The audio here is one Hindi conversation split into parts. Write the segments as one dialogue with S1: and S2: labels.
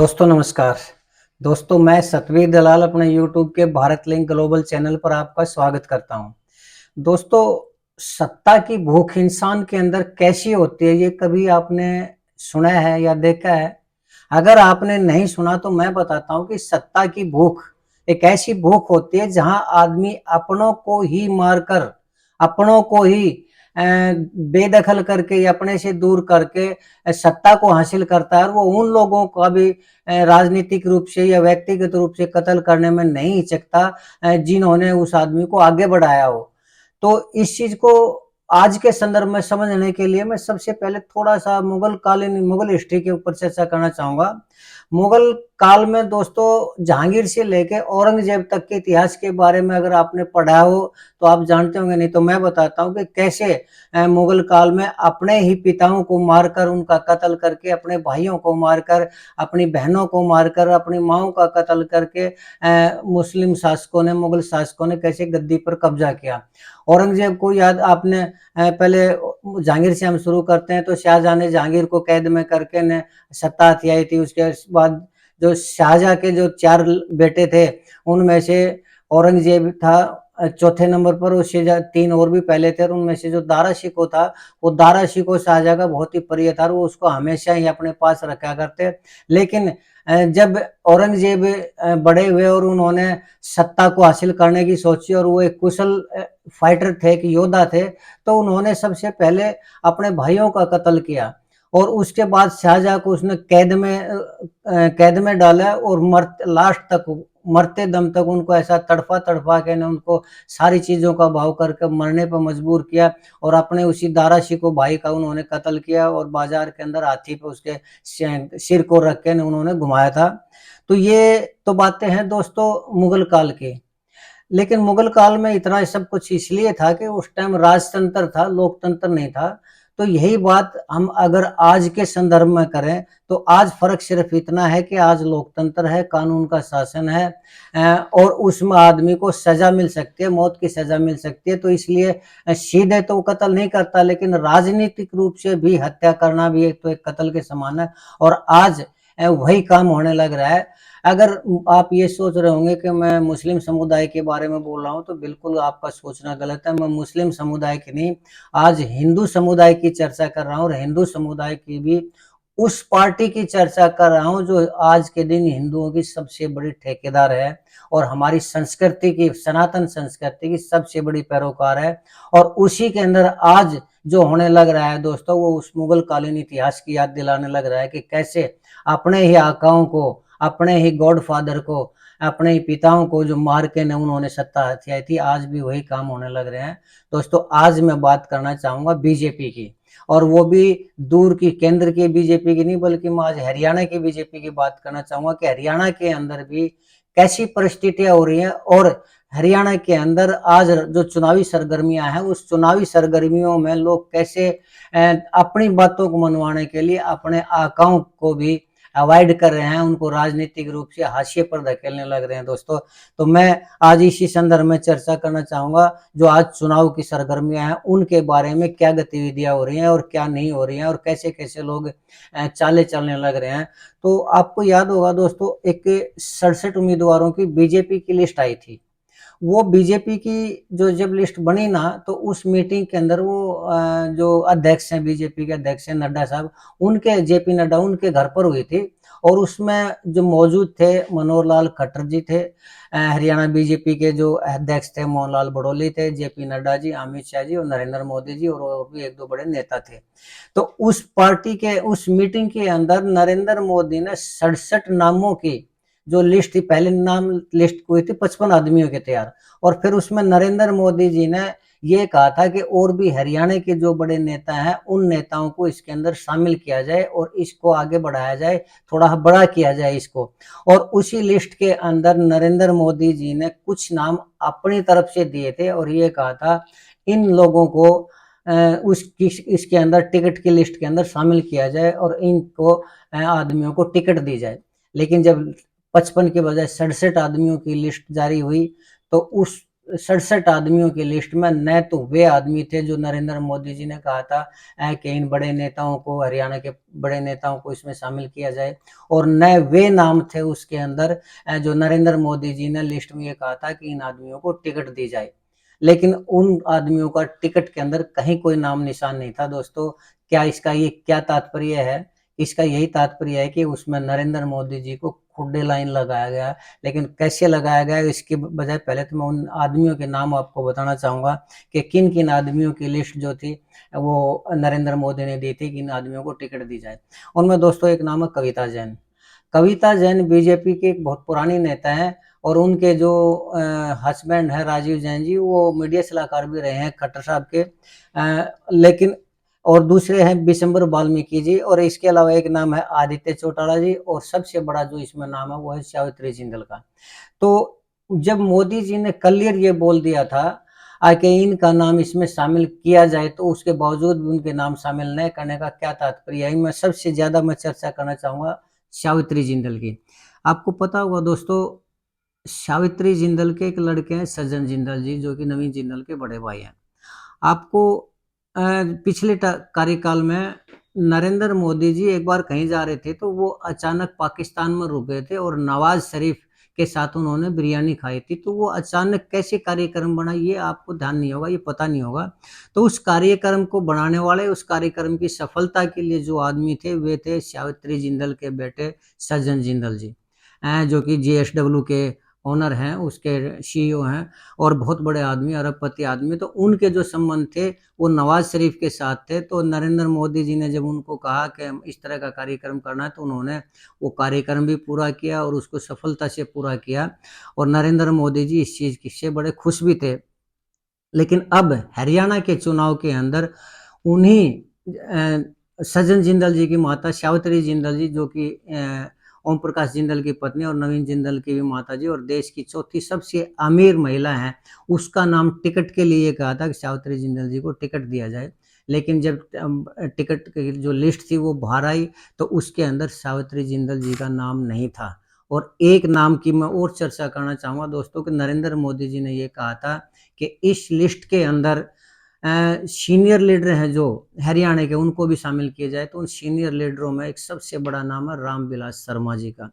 S1: दोस्तों नमस्कार। दोस्तों मैं सतवीर दलाल अपने यूट्यूब के भारत लिंक ग्लोबल चैनल पर आपका स्वागत करता हूं। दोस्तों, सत्ता की भूख इंसान के अंदर कैसी होती है, ये कभी आपने सुना है या देखा है? अगर आपने नहीं सुना तो मैं बताता हूं कि सत्ता की भूख एक ऐसी भूख होती है जहां आदमी अपनों को ही मारकर, अपनों को ही बेदखल करके या अपने से दूर करके सत्ता को हासिल करता है, और वो उन लोगों का भी राजनीतिक रूप से या व्यक्तिगत रूप से कत्ल करने में नहीं हिचकता जिन्होंने उस आदमी को आगे बढ़ाया हो। तो इस चीज को आज के संदर्भ में समझने के लिए मैं सबसे पहले थोड़ा सा मुगल हिस्ट्री के ऊपर चर्चा करना चाहूंगा। मुगल काल में दोस्तों जहांगीर से लेकर औरंगजेब तक के इतिहास के बारे में अगर आपने पढ़ा हो तो आप जानते होंगे, नहीं तो मैं बताता हूँ कि कैसे मुगल काल में अपने ही पिताओं को मारकर, उनका कत्ल करके, अपने भाइयों को मारकर, अपनी बहनों को मारकर, अपनी माओ का कत्ल करके मुस्लिम शासकों ने, मुगल शासकों ने कैसे गद्दी पर कब्जा किया। औरंगजेब को याद आपने पहले जहांगीर से हम शुरू करते हैं तो शाहजहां ने जहांगीर को कैद में करके ने सत्ता हथियाई थी। उसके बाद जो शाहजहां के जो 4 बेटे थे उनमें से औरंगजेब था चौथे नंबर पर, उससे 3 और भी पहले थे, और उनमें से जो दारा शिकोह था, वो दारा शिकोह शाहजहां का बहुत ही प्रिय था और वो उसको हमेशा ही अपने पास रखा करते। लेकिन जब औरंगजेब बड़े हुए और उन्होंने सत्ता को हासिल करने की सोची और वो एक कुशल फाइटर थे, एक योद्धा थे, तो उन्होंने सबसे पहले अपने भाइयों का कत्ल किया और उसके बाद शाहजहां को उसने कैद में डाला और लास्ट तक, मरते दम तक उनको ऐसा तड़फा तड़फा के ने उनको सारी चीजों का भाव करके मरने पर मजबूर किया, और अपने उसी दारा शिकोह भाई का उन्होंने कत्ल किया और बाजार के अंदर हाथी पे उसके सिर को रख के उन्होंने घुमाया था। तो ये तो बातें हैं दोस्तों मुगल काल की। लेकिन मुगल काल में इतना सब कुछ इसलिए था कि उस टाइम राजतंत्र था, लोकतंत्र नहीं था। तो यही बात हम अगर आज के संदर्भ में करें तो आज फर्क सिर्फ इतना है कि आज लोकतंत्र है, कानून का शासन है, और उसमें आदमी को सजा मिल सकती है, मौत की सजा मिल सकती है। तो इसलिए सीधे तो कत्ल नहीं करता, लेकिन राजनीतिक रूप से भी हत्या करना भी एक तो एक कत्ल के समान है, और आज वही काम होने लग रहा है। अगर आप ये सोच रहे होंगे कि मैं मुस्लिम समुदाय के बारे में बोल रहा हूँ, तो बिल्कुल आपका सोचना गलत है। मैं मुस्लिम समुदाय की नहीं, आज हिंदू समुदाय की चर्चा कर रहा हूँ, और हिंदू समुदाय की भी उस पार्टी की चर्चा कर रहा हूँ जो आज के दिन हिंदुओं की सबसे बड़ी ठेकेदार है और हमारी संस्कृति की, सनातन संस्कृति की सबसे बड़ी पैरोकार है। और उसी के अंदर आज जो होने लग रहा है दोस्तों, वो उस मुगल कालीन इतिहास की याद दिलाने लग रहा है कि कैसे अपने ही आकाओं को, अपने ही गॉडफादर को, अपने ही पिताओं को जो मार के ने उन्होंने सत्ता हथियाई थी, आज भी वही काम होने लग रहे हैं। दोस्तों आज मैं बात करना चाहूंगा बीजेपी की, और वो भी दूर की केंद्र की बीजेपी की नहीं, बल्कि मैं आज हरियाणा की बीजेपी की बात करना चाहूंगा कि हरियाणा के अंदर भी कैसी परिस्थितियां हो रही हैं, और हरियाणा के अंदर आज जो चुनावी सरगर्मियां हैं, उस चुनावी सरगर्मियों में लोग कैसे अपनी बातों को मनवाने के लिए अपने आकाओं को भी अवॉइड कर रहे हैं, उनको राजनीतिक रूप से हाशिए पर धकेलने लग रहे हैं दोस्तों। तो मैं आज इसी संदर्भ में चर्चा करना चाहूंगा, जो आज चुनाव की सरगर्मियां हैं उनके बारे में क्या गतिविधियां हो रही हैं और क्या नहीं हो रही हैं, और कैसे कैसे लोग चाले चलने लग रहे हैं। तो आपको याद होगा दोस्तों, एक 67 उम्मीदवारों की बीजेपी की लिस्ट आई थी। वो बीजेपी की जो जब लिस्ट बनी ना, तो उस मीटिंग के अंदर वो जो अध्यक्ष हैं, बीजेपी के अध्यक्ष हैं नड्डा साहब, उनके जेपी नड्डा, उनके घर पर हुई थी। और उसमें जो मौजूद थे मनोहर लाल खट्टर जी थे, हरियाणा बीजेपी के जो अध्यक्ष थे मोहन लाल बड़ौली थे, जेपी नड्डा जी, अमित शाह जी और नरेंद्र मोदी जी, और भी 1-2 बड़े नेता थे। तो उस पार्टी के उस मीटिंग के अंदर नरेंद्र मोदी ने 67 नामों की जो लिस्ट थी, पहले नाम लिस्ट हुई थी 55 आदमियों के तैयार, और फिर उसमें नरेंद्र मोदी जी ने ये कहा था कि और भी हरियाणा के जो बड़े नेता हैं उन नेताओं को इसके अंदर शामिल किया जाए और इसको आगे बढ़ाया जाए, थोड़ा बड़ा किया जाए इसको। और उसी लिस्ट के अंदर नरेंद्र मोदी जी ने कुछ नाम अपनी तरफ से दिए थे और ये कहा था इन लोगों को इसके अंदर टिकट की लिस्ट के अंदर शामिल किया जाए और इनको आदमियों को टिकट दी जाए। लेकिन जब 55 के बजाय 67 आदमियों की लिस्ट जारी हुई, तो उस 67 आदमियों की लिस्ट में न तो वे आदमी थे जो नरेंद्र मोदी जी ने कहा था कि इन बड़े नेताओं को, हरियाणा के बड़े नेताओं को इसमें शामिल किया जाए, और न वे नाम थे उसके अंदर जो नरेंद्र मोदी जी ने लिस्ट में ये कहा था कि इन आदमियों को टिकट दी जाए। लेकिन उन आदमियों का टिकट के अंदर कहीं कोई नाम निशान नहीं था दोस्तों। क्या इसका ये क्या तात्पर्य है? इसका यही तात्पर्य है कि उसमें नरेंद्र मोदी जी को खुडे लाइन लगाया गया। लेकिन कैसे लगाया गया इसके बजाय पहले तो मैं उन आदमियों के नाम आपको बताना चाहूंगा कि किन किन आदमियों की लिस्ट जो थी वो नरेंद्र मोदी ने दी थी कि इन आदमियों को टिकट दी जाए। उनमें दोस्तों एक नाम है कविता जैन। कविता जैन बीजेपी के एक बहुत पुरानी नेता हैं, और उनके जो हस्बैंड है राजीव जैन जी, वो मीडिया सलाहकार भी रहे हैं खट्टर साहब के। लेकिन और दूसरे हैं बिशंबर वाल्मीकि जी, और इसके अलावा एक नाम है आदित्य चौटाला जी, और सबसे बड़ा जो इसमें नाम है वो है सावित्री जिंदल का। तो जब मोदी जी ने क्लियर ये बोल दिया था कि इनका नाम इसमें शामिल किया जाए, तो उसके बावजूद भी उनके नाम शामिल न करने का क्या तात्पर्य है? मैं सबसे ज्यादा मैं चर्चा करना चाहूंगा सावित्री जिंदल की। आपको पता होगा दोस्तों, सावित्री जिंदल के एक लड़के हैं सज्जन जिंदल जी, जो कि नवीन जिंदल के बड़े भाई हैं। आपको पिछले कार्यकाल में नरेंद्र मोदी जी एक बार कहीं जा रहे थे, तो वो अचानक पाकिस्तान में रुक गए थे, और नवाज शरीफ के साथ उन्होंने बिरयानी खाई थी। तो वो अचानक कैसे कार्यक्रम बना ये आपको ध्यान नहीं होगा, ये पता नहीं होगा। तो उस कार्यक्रम को बनाने वाले, उस कार्यक्रम की सफलता के लिए जो आदमी थे वे थे सावित्री जिंदल के बेटे सज्जन जिंदल जी, जो कि JSW के ओनर हैं, उसके CEO हैं, और बहुत बड़े आदमी, अरबपति आदमी। तो उनके जो संबंध थे वो नवाज शरीफ के साथ थे। तो नरेंद्र मोदी जी ने जब उनको कहा कि इस तरह का कार्यक्रम करना है, तो उन्होंने वो कार्यक्रम भी पूरा किया और उसको सफलता से पूरा किया, और नरेंद्र मोदी जी इस चीज से बड़े खुश भी थे। लेकिन अब हरियाणा के चुनाव के अंदर उन्हीं सज्जन जिंदल जी की माता सावित्री जिंदल जी, जो कि ओम प्रकाश जिंदल की पत्नी और नवीन जिंदल की भी माता जी, और देश की चौथी सबसे अमीर महिला है, उसका नाम टिकट के लिए कहा था कि सावित्री जिंदल जी को टिकट दिया जाए। लेकिन जब टिकट की जो लिस्ट थी वो बाहर आई, तो उसके अंदर सावित्री जिंदल जी का नाम नहीं था। और एक नाम की मैं और चर्चा करना चाहूंगा दोस्तों, कि नरेंद्र मोदी जी ने ये कहा था कि इस लिस्ट के अंदर सीनियर लीडर हैं जो हरियाणा के, उनको भी शामिल किया जाए। तो उन सीनियर लीडरों में एक सबसे बड़ा नाम है रामविलास शर्मा जी का।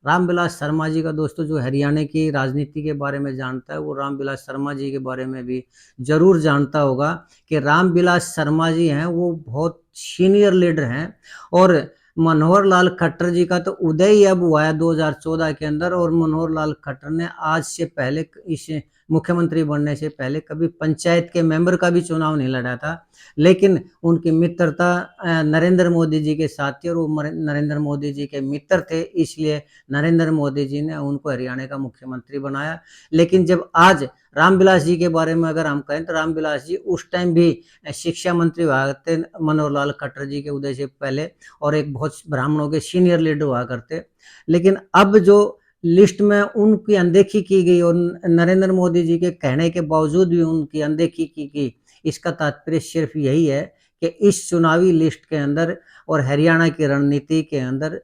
S1: रामविलास शर्मा जी का दोस्तों, जो हरियाणा की राजनीति के बारे में जानता है वो रामविलास शर्मा जी के बारे में भी जरूर जानता होगा कि रामविलास शर्मा जी हैं वो बहुत सीनियर लीडर हैं। और मनोहर लाल खट्टर जी का तो उदय ही अब हुआ है 2014 के अंदर, और मनोहर लाल खट्टर ने आज से पहले, इस मुख्यमंत्री बनने से पहले, कभी पंचायत के मेंबर का भी चुनाव नहीं लड़ा था। लेकिन उनकी मित्रता नरेंद्र मोदी जी के साथ थी, और वो नरेंद्र मोदी जी के मित्र थे, इसलिए नरेंद्र मोदी जी ने उनको हरियाणा का मुख्यमंत्री बनाया। लेकिन जब आज रामविलास जी के बारे में अगर हम कहें, तो रामविलास जी उस टाइम भी शिक्षा मंत्री हुआ करते मनोहर लाल खट्टर जी के उदय से पहले, और एक बहुत ब्राह्मणों के सीनियर लीडर हुआ करते। लेकिन अब जो लिस्ट में उनकी अनदेखी की गई, और नरेंद्र मोदी जी के कहने के बावजूद भी उनकी अनदेखी की गई, इसका तात्पर्य सिर्फ यही है कि इस चुनावी लिस्ट के अंदर और हरियाणा की रणनीति के अंदर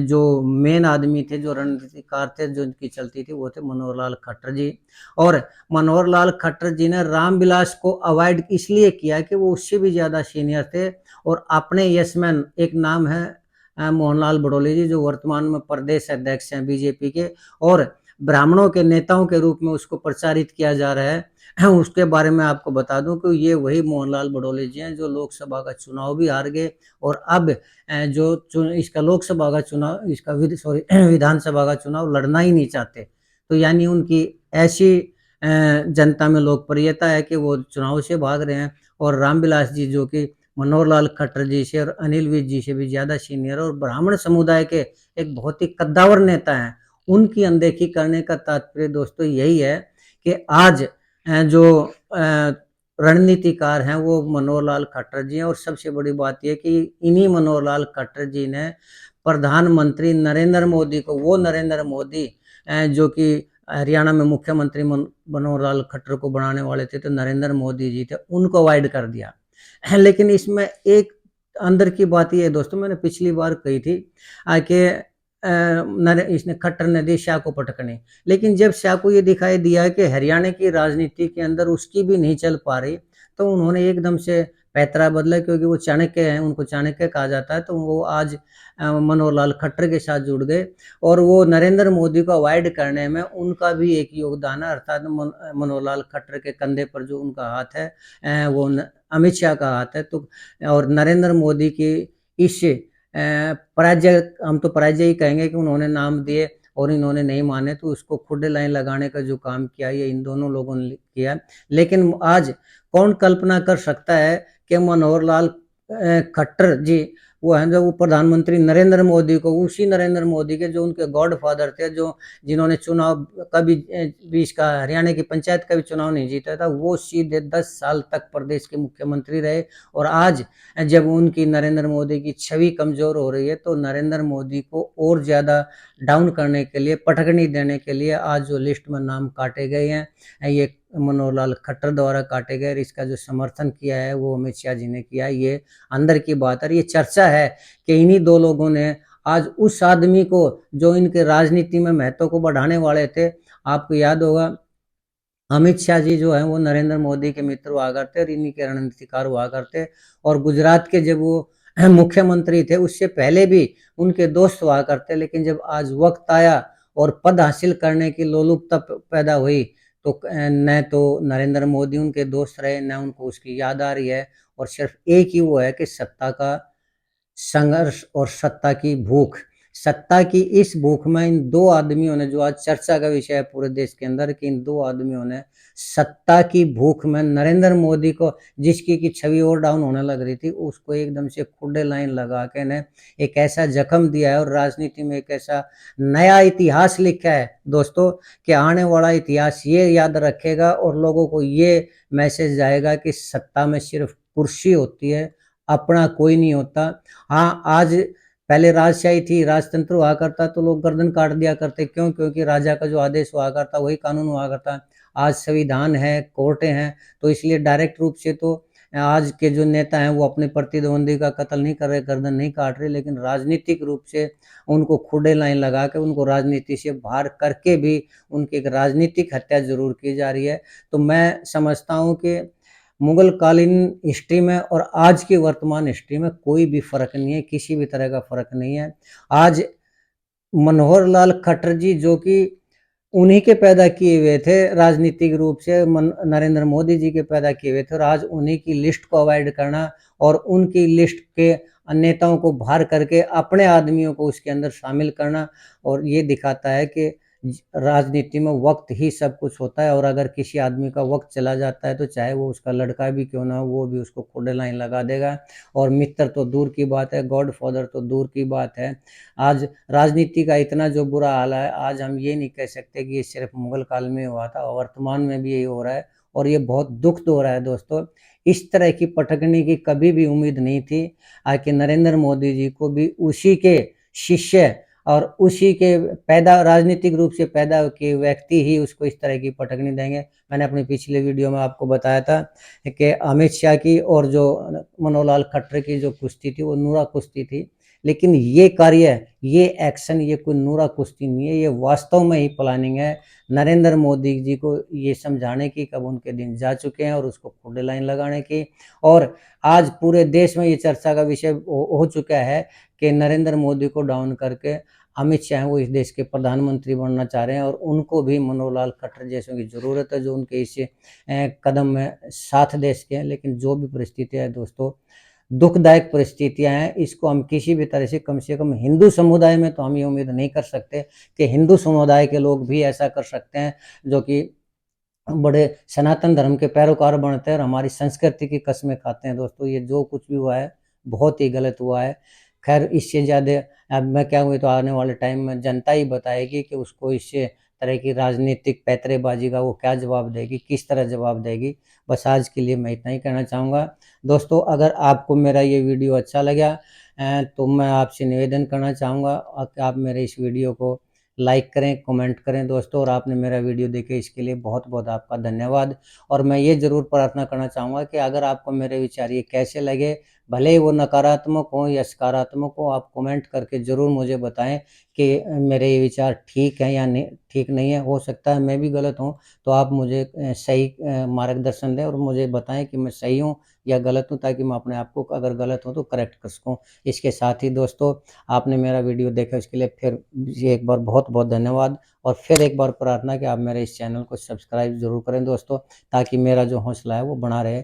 S1: जो मेन आदमी थे, जो रणनीतिकार थे, जो इनकी चलती थी, वो थे मनोहर लाल खट्टर जी। और मनोहर लाल खट्टर जी ने रामविलास को अवॉइड इसलिए किया कि वो उससे भी ज्यादा सीनियर थे, और अपने यशमैन, एक नाम है मोहनलाल बड़ोले जी, जो वर्तमान में प्रदेश अध्यक्ष हैं बीजेपी के, और ब्राह्मणों के नेताओं के रूप में उसको प्रचारित किया जा रहा है। उसके बारे में आपको बता दूं कि ये वही मोहनलाल बड़ोले जी हैं जो लोकसभा का चुनाव भी हार गए, और अब जो इसका लोकसभा का चुनाव, इसका विधानसभा का चुनाव लड़ना ही नहीं चाहते। तो यानी उनकी ऐसी जनता में लोकप्रियता है कि वो चुनाव से भाग रहे हैं। और रामविलास जी, जो कि मनोहर लाल खट्टर जी से और अनिल विज जी से भी ज्यादा सीनियर और ब्राह्मण समुदाय के एक बहुत ही कद्दावर नेता हैं, उनकी अनदेखी करने का तात्पर्य दोस्तों यही है कि आज जो रणनीतिकार हैं वो मनोहर लाल खट्टर जी हैं। और सबसे बड़ी बात यह कि इन्हीं मनोहर लाल खट्टर जी ने प्रधानमंत्री नरेंद्र मोदी को, वो नरेंद्र मोदी जो कि हरियाणा में मुख्यमंत्री मनोहर लाल खट्टर को बनाने वाले थे, तो नरेंद्र मोदी जी थे, उनको अवॉइड कर दिया। लेकिन इसमें एक अंदर की बात यह है दोस्तों, मैंने पिछली बार कही थी कि इसने खट्टर ने दी शाह को पटकनी। लेकिन जब शाह को ये दिखाई दिया कि हरियाणा की राजनीति के अंदर उसकी भी नहीं चल पा रही, तो उन्होंने एकदम से पैतरा बदला, क्योंकि वो चाणक्य हैं, उनको चाणक्य कहा जाता है। तो वो आज मनोहर लाल खट्टर के साथ जुड़ गए और वो नरेंद्र मोदी को अवॉइड करने में उनका भी एक योगदान है, अर्थात मनोहर लाल खट्टर के कंधे पर जो उनका हाथ है वो अमित शाह का हाथ है। तो और नरेंद्र मोदी की इस पराजय, हम तो पराजय ही कहेंगे कि उन्होंने नाम दिए और इन्होंने नहीं माने, तो उसको खुडे लाइन लगाने का जो काम किया ये इन दोनों लोगों ने किया। लेकिन आज कौन कल्पना कर सकता है कि मनोहर लाल खट्टर जी वो है जो वो प्रधानमंत्री नरेंद्र मोदी को, उसी नरेंद्र मोदी के जो उनके गॉड फादर थे, जो जिन्होंने चुनाव कभी भी इसका हरियाणा की पंचायत का भी चुनाव नहीं जीता था, वो सीधे 10 साल तक प्रदेश के मुख्यमंत्री रहे। और आज जब उनकी नरेंद्र मोदी की छवि कमजोर हो रही है, तो नरेंद्र मोदी को और ज्यादा डाउन करने के लिए, पटकनी देने के लिए आज जो लिस्ट में नाम काटे गए हैं, ये मनोहर लाल खट्टर द्वारा काटे गए। इसका जो समर्थन किया है वो अमित शाह जी ने किया। ये अंदर की बात है। ये चर्चा है कि इन्हीं दो लोगों ने आज उस आदमी को जो इनके राजनीति में महत्व को बढ़ाने वाले थे, आपको याद होगा अमित शाह जी जो है वो नरेंद्र मोदी के मित्र हुआ करते और इन्हीं के रणनीतिकार हुआ करते। और गुजरात के जब वो मुख्यमंत्री थे उससे पहले भी उनके दोस्त हुआ करते। लेकिन जब आज वक्त आया और पद हासिल करने की लोलुपता पैदा हुई, तो न तो नरेंद्र मोदी उनके दोस्त रहे, न उनको उसकी याद आ रही है। और सिर्फ एक ही वो है कि सत्ता का संघर्ष और सत्ता की भूख। सत्ता की इस भूख में इन दो आदमियों ने, जो आज चर्चा का विषय है पूरे देश के अंदर, कि इन दो आदमियों ने सत्ता की भूख में नरेंद्र मोदी को, जिसकी की छवि और डाउन होने लग रही थी, उसको एकदम से खुडे लाइन लगा के ने एक ऐसा जख्म दिया है और राजनीति में एक ऐसा नया इतिहास लिखा है दोस्तों, कि आने वाला इतिहास ये याद रखेगा और लोगों को ये मैसेज जाएगा कि सत्ता में सिर्फ कुर्सी होती है, अपना कोई नहीं होता। हाँ, आज पहले राजशाही थी, राजतंत्र हुआ करता तो लोग गर्दन काट दिया करते। क्यों? क्योंकि राजा का जो आदेश हुआ करता वही कानून हुआ करता। आज संविधान है, कोर्टें हैं, तो इसलिए डायरेक्ट रूप से तो आज के जो नेता हैं वो अपने प्रतिद्वंदी का कत्ल नहीं कर रहे, गर्दन नहीं काट रहे, लेकिन राजनीतिक रूप से उनको खुडे लाइन लगा के, उनको राजनीति से बाहर करके भी उनकी एक राजनीतिक हत्या जरूर की जा रही है। तो मैं समझता हूँ कि मुगल कालीन हिस्ट्री में और आज की वर्तमान हिस्ट्री में कोई भी फर्क नहीं है, किसी भी तरह का फर्क नहीं है। आज मनोहर लाल खट्टर जी, जो कि उन्हीं के पैदा किए हुए थे राजनीतिक रूप से, नरेंद्र मोदी जी के पैदा किए हुए थे, और आज उन्हीं की लिस्ट को अवॉइड करना और उनकी लिस्ट के नेताओं को बाहर करके अपने आदमियों को उसके अंदर शामिल करना, और ये दिखाता है कि राजनीति में वक्त ही सब कुछ होता है। और अगर किसी आदमी का वक्त चला जाता है तो चाहे वो उसका लड़का भी क्यों ना हो, वो भी उसको खुडे लाइन लगा देगा। और मित्र तो दूर की बात है, गॉड फादर तो दूर की बात है। आज राजनीति का इतना जो बुरा हाल है, आज हम ये नहीं कह सकते कि ये सिर्फ मुगल काल में हुआ था, वर्तमान में भी यही हो रहा है और ये बहुत दुख हो रहा है दोस्तों। इस तरह की पटकनी की कभी भी उम्मीद नहीं थी। कि नरेंद्र मोदी जी को भी उसी के शिष्य और उसी के पैदा, राजनीतिक रूप से पैदा किए व्यक्ति ही उसको इस तरह की पटकनी देंगे। मैंने अपने पिछले वीडियो में आपको बताया था कि अमित शाह की और जो मनोहर लाल खट्टर की जो कुश्ती थी वो नूरा कुश्ती थी, लेकिन ये कार्य, ये एक्शन, ये कोई नूरा कुश्ती नहीं है, ये वास्तव में ही प्लानिंग है नरेंद्र मोदी जी को ये समझाने की कब उनके दिन जा चुके हैं और उसको खुडे लाइन लगाने की। और आज पूरे देश में ये चर्चा का विषय हो चुका है कि नरेंद्र मोदी को डाउन करके अमित शाह वो इस देश के प्रधानमंत्री बनना चाह रहे हैं, और उनको भी मनोहर लाल खट्टर जैसों की जरूरत है जो उनके इस कदम में साथ दे सके। लेकिन जो भी परिस्थितियां है दोस्तों, दुखदायक परिस्थितियां हैं, इसको हम किसी भी तरह से कम हिंदू समुदाय में तो हम ये उम्मीद नहीं कर सकते कि हिंदू समुदाय के लोग भी ऐसा कर सकते हैं, जो कि बड़े सनातन धर्म के पैरोकार बनते हैं और हमारी संस्कृति की कस्में खाते हैं। दोस्तों, ये जो कुछ भी हुआ है बहुत ही गलत हुआ है। खैर, इससे ज़्यादा अब मैं क्या हुई तो आने वाले टाइम में जनता ही बताएगी कि उसको इससे तरह की राजनीतिक पैतरेबाजी का वो क्या जवाब देगी, किस तरह जवाब देगी। बस आज के लिए मैं इतना ही कहना चाहूँगा। दोस्तों, अगर आपको मेरा ये वीडियो अच्छा लगा तो मैं आपसे निवेदन करना चाहूँगा कि आप मेरे इस वीडियो को लाइक करें, कमेंट करें दोस्तों। और आपने मेरा वीडियो देखे इसके लिए बहुत बहुत आपका धन्यवाद। और मैं ये ज़रूर प्रार्थना करना चाहूँगा कि अगर आपको मेरे विचार ये कैसे लगे, भले ही वो नकारात्मक हो या सकारात्मक हो, आप कमेंट करके ज़रूर मुझे बताएँ कि मेरे ये विचार ठीक हैं या नहीं ठीक नहीं है। हो सकता है मैं भी गलत हूँ, तो आप मुझे सही मार्गदर्शन दें और मुझे बताएँ कि मैं सही हूँ या गलत हूँ, ताकि मैं अपने आप को अगर गलत हूँ तो करेक्ट कर सकूँ। इसके साथ ही दोस्तों, आपने मेरा वीडियो देखा इसके लिए फिर जी एक बार बहुत-बहुत धन्यवाद, और फिर एक बार प्रार्थना कि आप मेरे इस चैनल को सब्सक्राइब ज़रूर करें दोस्तों, ताकि मेरा जो हौसला है वो बना रहे।